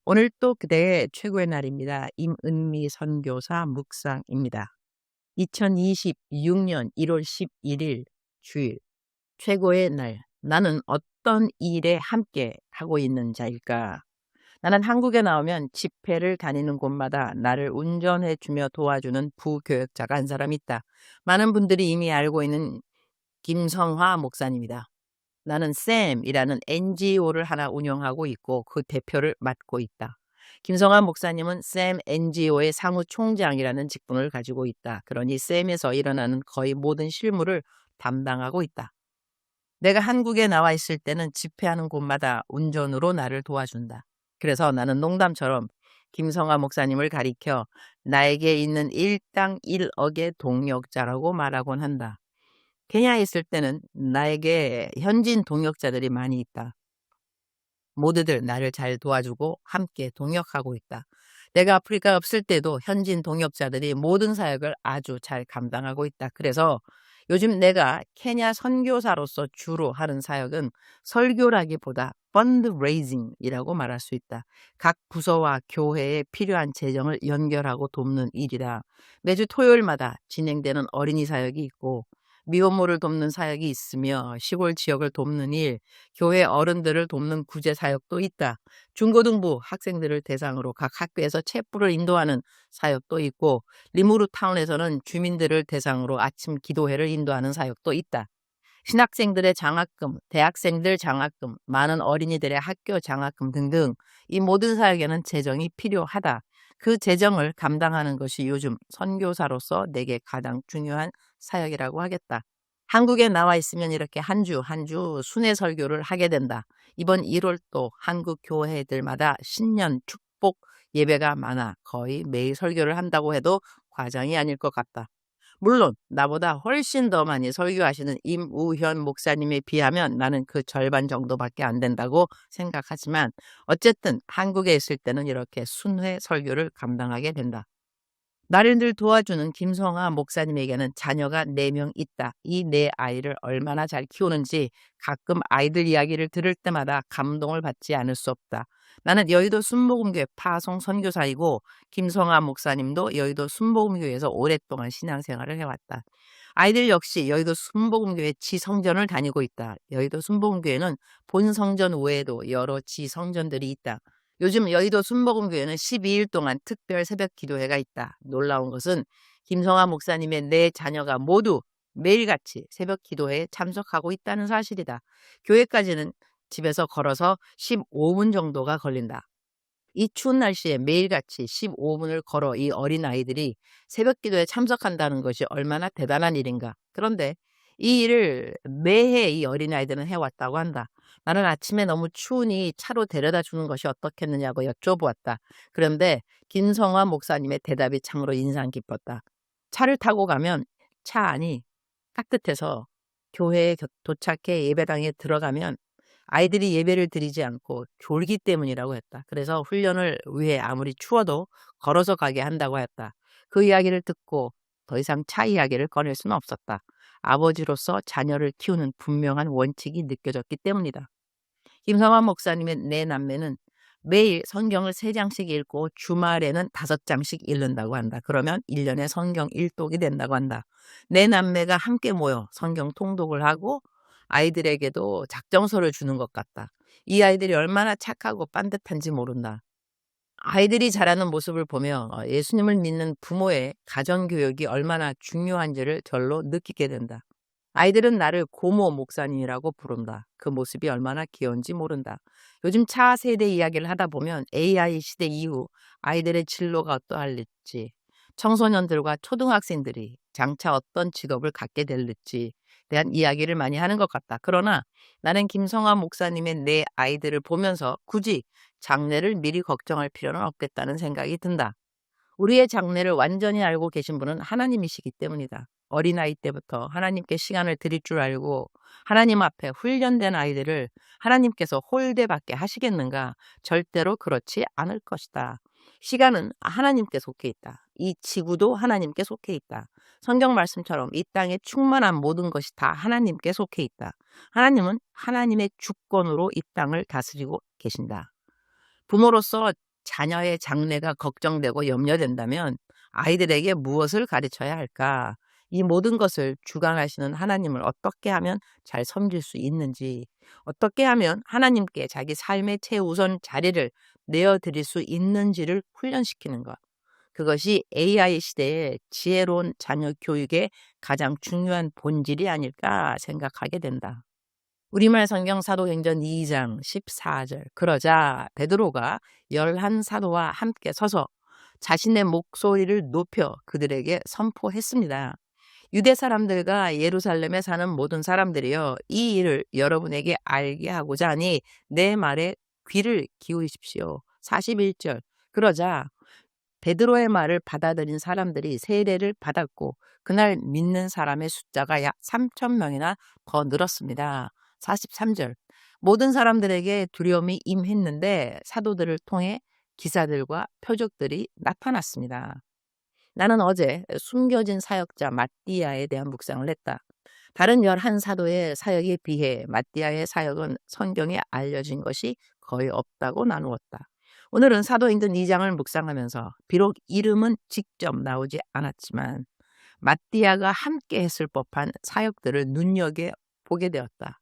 오늘 또 그대의 최고의 날입니다. 임은미 선교사 묵상입니다. 2026년 1월 11일 주일 최고의 날. 나는 어떤 일에 함께 하고 있는 자일까? 나는 한국에 나오면 집회를 다니는 곳마다 나를 운전해 주며 도와주는 부교역자가 한 사람 있다. 많은 분들이 이미 알고 있는 김성화 목사님이다. 나는 쌤이라는 NGO를 하나 운영하고 있고 그 대표를 맡고 있다. 김성환 목사님은 쌤 NGO의 사무총장이라는 직분을 가지고 있다. 그러니 쌤에서 일어나는 거의 모든 실무를 담당하고 있다. 내가 한국에 나와 있을 때는 집회하는 곳마다 운전으로 나를 도와준다. 그래서 나는 농담처럼 김성환 목사님을 가리켜 나에게 있는 일당 1억의 동역자라고 말하곤 한다. 케냐에 있을 때는 나에게 현지인 동역자들이 많이 있다. 모두들 나를 잘 도와주고 함께 동역하고 있다. 내가 아프리카 없을 때도 현지인 동역자들이 모든 사역을 아주 잘 감당하고 있다. 그래서 요즘 내가 케냐 선교사로서 주로 하는 사역은 설교라기보다 펀드레이징이라고 말할 수 있다. 각 부서와 교회에 필요한 재정을 연결하고 돕는 일이다. 매주 토요일마다 진행되는 어린이 사역이 있고 미혼모를 돕는 사역이 있으며 시골 지역을 돕는 일, 교회 어른들을 돕는 구제 사역도 있다. 중고등부 학생들을 대상으로 각 학교에서 촛불을 인도하는 사역도 있고 리무르 타운에서는 주민들을 대상으로 아침 기도회를 인도하는 사역도 있다. 신학생들의 장학금, 대학생들 장학금, 많은 어린이들의 학교 장학금 등등 이 모든 사역에는 재정이 필요하다. 그 재정을 감당하는 것이 요즘 선교사로서 내게 가장 중요한 사역이라고 하겠다. 한국에 나와 있으면 이렇게 한 주 한 주 순회 설교를 하게 된다. 이번 1월도 한국 교회들마다 신년 축복 예배가 많아 거의 매일 설교를 한다고 해도 과장이 아닐 것 같다. 물론 나보다 훨씬 더 많이 설교하시는 임우현 목사님에 비하면 나는 그 절반 정도밖에 안 된다고 생각하지만 어쨌든 한국에 있을 때는 이렇게 순회 설교를 감당하게 된다. 나를 늘 도와주는 김성아 목사님에게는 자녀가 4명 있다. 이 4아이를 얼마나 잘 키우는지 가끔 아이들 이야기를 들을 때마다 감동을 받지 않을 수 없다. 나는 여의도 순복음교회 파송 선교사이고 김성아 목사님도 여의도 순복음교회에서 오랫동안 신앙생활을 해왔다. 아이들 역시 여의도 순복음교회 지성전을 다니고 있다. 여의도 순복음교회는 본성전 외에도 여러 지성전들이 있다. 요즘 여의도 순복음교회는 12일 동안 특별 새벽 기도회가 있다. 놀라운 것은 김성아 목사님의 4자녀가 모두 매일같이 새벽 기도회에 참석하고 있다는 사실이다. 교회까지는 집에서 걸어서 15분 정도가 걸린다. 이 추운 날씨에 매일같이 15분을 걸어 이 어린아이들이 새벽 기도에 참석한다는 것이 얼마나 대단한 일인가. 그런데 이 일을 매해 이 어린아이들은 해왔다고 한다. 나는 아침에 너무 추우니 차로 데려다 주는 것이 어떻겠느냐고 여쭤보았다. 그런데 김성화 목사님의 대답이 참으로 인상 깊었다. 차를 타고 가면 차 안이 따뜻해서 교회에 도착해 예배당에 들어가면 아이들이 예배를 드리지 않고 졸기 때문이라고 했다. 그래서 훈련을 위해 아무리 추워도 걸어서 가게 한다고 했다. 그 이야기를 듣고 더 이상 차 이야기를 꺼낼 수는 없었다. 아버지로서 자녀를 키우는 분명한 원칙이 느껴졌기 때문이다. 김성환 목사님의 4남매는 매일 성경을 3장씩 읽고 주말에는 5장씩 읽는다고 한다. 그러면 1년에 성경 1독이 된다고 한다. 4남매가 함께 모여 성경 통독을 하고 아이들에게도 작정서를 주는 것 같다. 이 아이들이 얼마나 착하고 빤듯한지 모른다. 아이들이 자라는 모습을 보며 예수님을 믿는 부모의 가정교육이 얼마나 중요한지를 절로 느끼게 된다. 아이들은 나를 고모 목사님이라고 부른다. 그 모습이 얼마나 귀여운지 모른다. 요즘 차세대 이야기를 하다 보면 AI 시대 이후 아이들의 진로가 어떠할지, 청소년들과 초등학생들이 장차 어떤 직업을 갖게 될지 대한 이야기를 많이 하는 것 같다. 그러나 나는 김성화 목사님의 4아이들을 보면서 굳이 장래를 미리 걱정할 필요는 없겠다는 생각이 든다. 우리의 장래를 완전히 알고 계신 분은 하나님이시기 때문이다. 어린아이 때부터 하나님께 시간을 드릴 줄 알고 하나님 앞에 훈련된 아이들을 하나님께서 홀대받게 하시겠는가? 절대로 그렇지 않을 것이다. 시간은 하나님께 속해 있다. 이 지구도 하나님께 속해 있다. 성경 말씀처럼 이 땅에 충만한 모든 것이 다 하나님께 속해 있다. 하나님은 하나님의 주권으로 이 땅을 다스리고 계신다. 부모로서 자녀의 장래가 걱정되고 염려된다면 아이들에게 무엇을 가르쳐야 할까? 이 모든 것을 주관하시는 하나님을 어떻게 하면 잘 섬길 수 있는지, 어떻게 하면 하나님께 자기 삶의 최우선 자리를 내어드릴 수 있는지를 훈련시키는 것. 그것이 AI 시대의 지혜로운 자녀 교육의 가장 중요한 본질이 아닐까 생각하게 된다. 우리말 성경 사도행전 2장 14절. 그러자 베드로가 11사도와 함께 서서 자신의 목소리를 높여 그들에게 선포했습니다. 유대 사람들과 예루살렘에 사는 모든 사람들이여, 이 일을 여러분에게 알게 하고자 하니 내 말에 귀를 기울이십시오. 41절. 그러자 베드로의 말을 받아들인 사람들이 세례를 받았고 그날 믿는 사람의 숫자가 약 3,000명이나 더 늘었습니다. 43절. 모든 사람들에게 두려움이 임했는데 사도들을 통해 기사들과 표적들이 나타났습니다. 나는 어제 숨겨진 사역자 마띠아에 대한 묵상을 했다. 다른 11사도의 사역에 비해 마띠아의 사역은 성경에 알려진 것이 거의 없다고 나누었다. 오늘은 사도행전 2장을 묵상하면서 비록 이름은 직접 나오지 않았지만 마띠아가 함께 했을 법한 사역들을 눈여겨보게 되었다.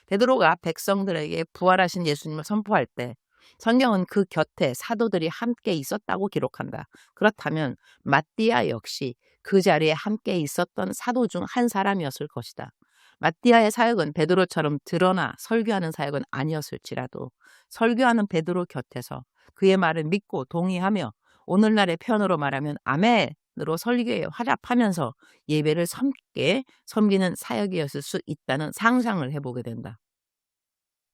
베드로가 백성들에게 부활하신 예수님을 선포할 때 성경은 그 곁에 사도들이 함께 있었다고 기록한다. 그렇다면 마띠아 역시 그 자리에 함께 있었던 사도 중 한 사람이었을 것이다. 마띠아의 사역은 베드로처럼 드러나 설교하는 사역은 아니었을지라도 설교하는 베드로 곁에서 그의 말을 믿고 동의하며 오늘날의 표현으로 말하면 아멘으로 설교에 활합하면서 예배를 섬기는 사역이었을 수 있다는 상상을 해보게 된다.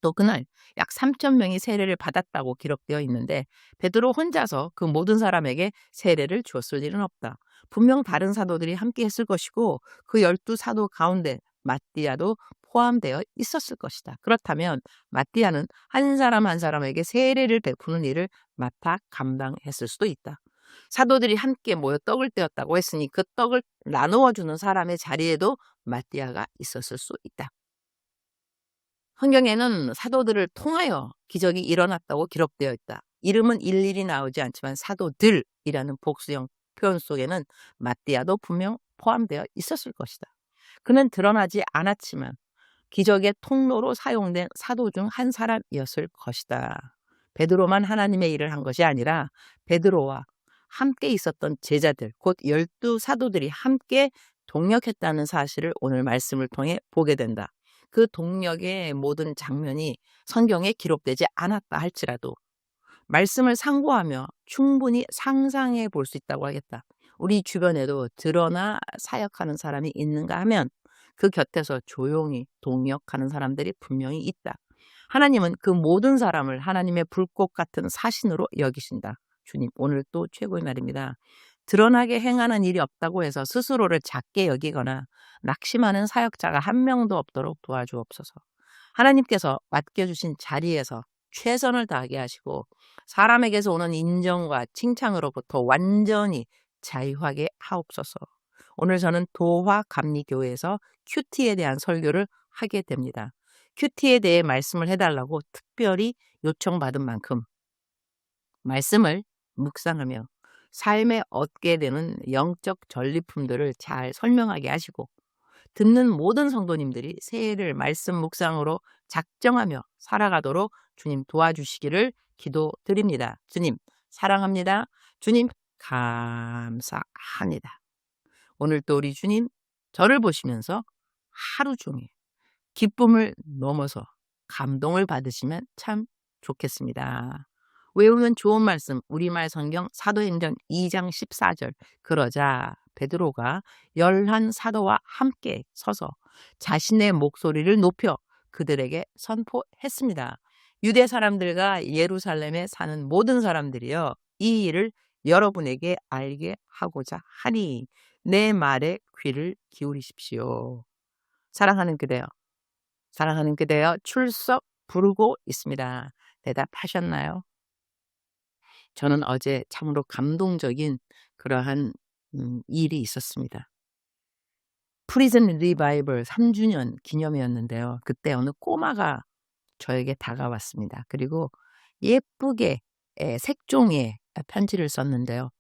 또 그날 약 3,000명이 세례를 받았다고 기록되어 있는데 베드로 혼자서 그 모든 사람에게 세례를 주었을 일은 없다. 분명 다른 사도들이 함께 했을 것이고 그 12사도 가운데 마띠아도 포함되어 있었을 것이다. 그렇다면 마띠아는 한 사람 한 사람에게 세례를 베푸는 일을 맡아 감당했을 수도 있다. 사도들이 함께 모여 떡을 떼었다고 했으니 그 떡을 나누어 주는 사람의 자리에도 마띠아가 있었을 수 있다. 성경에는 사도들을 통하여 기적이 일어났다고 기록되어 있다. 이름은 일일이 나오지 않지만 사도들이라는 복수형 표현 속에는 마띠아도 분명 포함되어 있었을 것이다. 그는 드러나지 않았지만 기적의 통로로 사용된 사도 중 한 사람이었을 것이다. 베드로만 하나님의 일을 한 것이 아니라 베드로와 함께 있었던 제자들, 곧 12사도들이 함께 동력했다는 사실을 오늘 말씀을 통해 보게 된다. 그 동력의 모든 장면이 성경에 기록되지 않았다 할지라도 말씀을 상고하며 충분히 상상해 볼 수 있다고 하겠다. 우리 주변에도 드러나 사역하는 사람이 있는가 하면 그 곁에서 조용히 동역하는 사람들이 분명히 있다. 하나님은 그 모든 사람을 하나님의 불꽃 같은 사신으로 여기신다. 주님, 오늘 또 최고의 날입니다. 드러나게 행하는 일이 없다고 해서 스스로를 작게 여기거나 낙심하는 사역자가 한 명도 없도록 도와주옵소서. 하나님께서 맡겨주신 자리에서 최선을 다하게 하시고 사람에게서 오는 인정과 칭찬으로부터 완전히 자유하게 하옵소서. 오늘 저는 도화감리교회에서 큐티에 대한 설교를 하게 됩니다. 큐티에 대해 말씀을 해달라고 특별히 요청받은 만큼 말씀을 묵상하며 삶에 얻게 되는 영적 전리품들을 잘 설명하게 하시고 듣는 모든 성도님들이 새해를 말씀 묵상으로 작정하며 살아가도록 주님 도와주시기를 기도드립니다. 주님 사랑합니다. 주님 감사합니다. 오늘 또 우리 주님 저를 보시면서 하루 종일 기쁨을 넘어서 감동을 받으시면 참 좋겠습니다. 외우면 좋은 말씀 우리말 성경 사도행전 2장 14절. 그러자 베드로가 11사도와 함께 서서 자신의 목소리를 높여 그들에게 선포했습니다. 유대 사람들과 예루살렘에 사는 모든 사람들이여, 이 일을 여러분에게 알게 하고자 하니 내 말에 귀를 기울이십시오. 사랑하는 그대여, 사랑하는 그대여, 출석 부르고 있습니다. 대답하셨나요? 저는 어제 참으로 감동적인 그러한 일이 있었습니다. 프리즌 리바이벌 3주년 기념이었는데요. 그때 어느 꼬마가 저에게 다가왔습니다. 그리고 예쁘게 색종이에 편지를 썼는데요.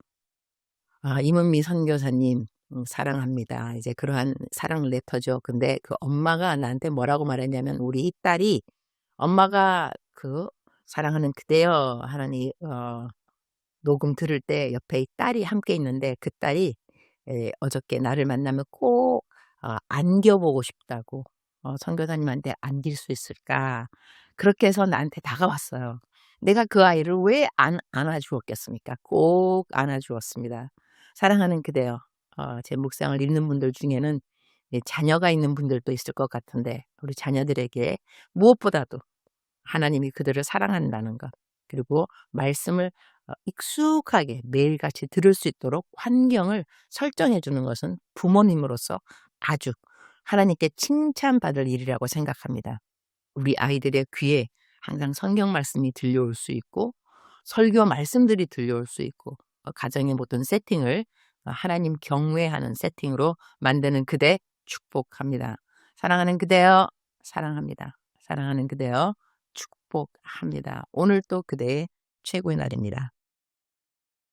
이문미 선교사님 사랑합니다. 이제 그러한 사랑 레터죠. 근데 그 엄마가 나한테 뭐라고 말했냐면 우리 딸이 엄마가 그 사랑하는 그대여 하는 이 녹음 들을 때 옆에 이 딸이 함께 있는데 그 딸이 어저께 나를 만나면 꼭 안겨보고 싶다고 선교사님한테 안길 수 있을까? 그렇게 해서 나한테 다가왔어요. 내가 그 아이를 왜 안 안아주었겠습니까? 꼭 안아주었습니다. 사랑하는 그대여. 제 묵상을 읽는 분들 중에는 자녀가 있는 분들도 있을 것 같은데 우리 자녀들에게 무엇보다도 하나님이 그들을 사랑한다는 것, 그리고 말씀을 익숙하게 매일같이 들을 수 있도록 환경을 설정해 주는 것은 부모님으로서 아주 하나님께 칭찬받을 일이라고 생각합니다. 우리 아이들의 귀에 항상 성경 말씀이 들려올 수 있고 설교 말씀들이 들려올 수 있고 가정의 모든 세팅을 하나님 경외하는 세팅으로 만드는 그대 축복합니다. 사랑하는 그대여 사랑합니다. 사랑하는 그대여 축복합니다. 오늘 또 그대의 최고의 날입니다.